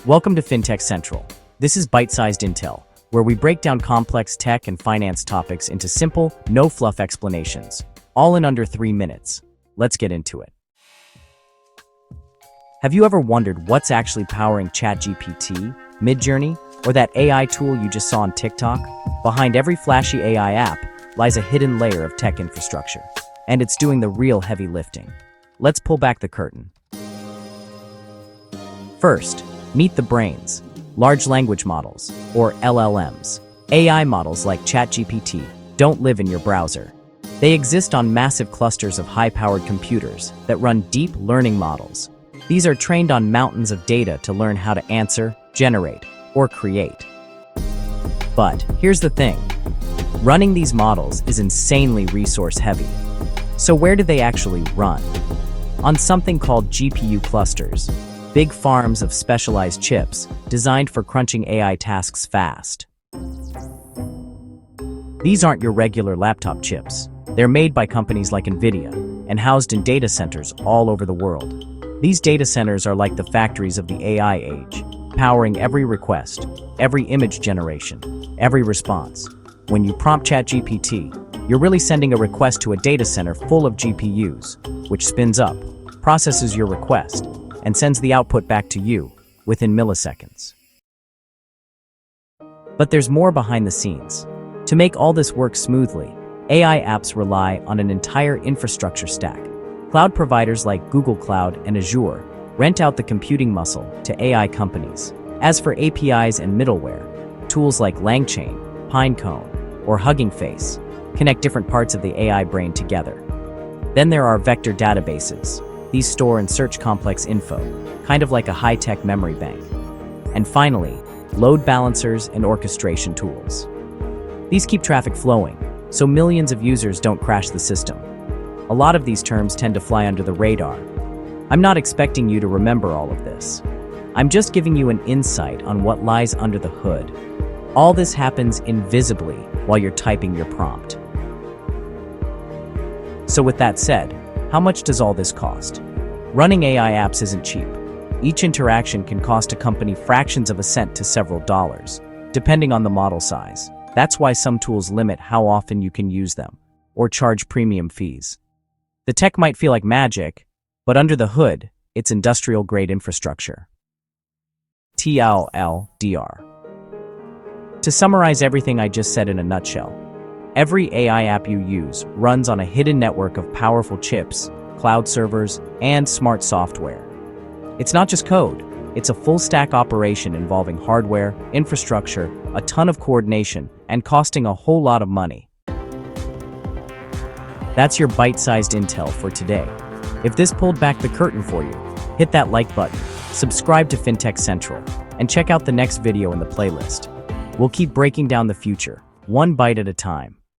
Welcome to FinTech Central. This is Byte-Sized Intel, where we break down complex tech and finance topics into simple, no-fluff explanations, all in under 3 minutes. Let's get into it. Have you ever wondered what's actually powering ChatGPT, Midjourney, or that AI tool you just saw on TikTok? Behind every flashy AI app lies a hidden layer of tech infrastructure, and it's doing the real heavy lifting. Let's pull back the curtain. First, meet the brains. Large language models, or LLMs. AI models like ChatGPT don't live in your browser. They exist on massive clusters of high-powered computers that run deep learning models. These are trained on mountains of data to learn how to answer, generate, or create. But here's the thing. Running these models is insanely resource-heavy. So where do they actually run? On something called GPU clusters. Big farms of specialized chips designed for crunching AI tasks fast. These aren't your regular laptop chips. They're made by companies like NVIDIA and housed in data centers all over the world. These data centers are like the factories of the AI age, powering every request, every image generation, every response. When you prompt ChatGPT, you're really sending a request to a data center full of GPUs, which spins up, processes your request, and sends the output back to you within milliseconds. But there's more behind the scenes. To make all this work smoothly, AI apps rely on an entire infrastructure stack. Cloud providers like Google Cloud and Azure rent out the computing muscle to AI companies. As for APIs and middleware, tools like LangChain, Pinecone, or Hugging Face connect different parts of the AI brain together. Then there are vector databases. These store and search complex info, kind of like a high-tech memory bank. And finally, load balancers and orchestration tools. These keep traffic flowing, so millions of users don't crash the system. A lot of these terms tend to fly under the radar. I'm not expecting you to remember all of this. I'm just giving you an insight on what lies under the hood. All this happens invisibly while you're typing your prompt. So with that said, how much does all this cost? Running AI apps isn't cheap. Each interaction can cost a company fractions of a cent to several dollars, depending on the model size. That's why some tools limit how often you can use them, or charge premium fees. The tech might feel like magic, but under the hood, it's industrial-grade infrastructure. TLDR. To summarize everything I just said in a nutshell, every AI app you use runs on a hidden network of powerful chips, cloud servers, and smart software. It's not just code, it's a full-stack operation involving hardware, infrastructure, a ton of coordination, and costing a whole lot of money. That's your bite-sized intel for today. If this pulled back the curtain for you, hit that like button, subscribe to FinTech Central, and check out the next video in the playlist. We'll keep breaking down the future, one byte at a time.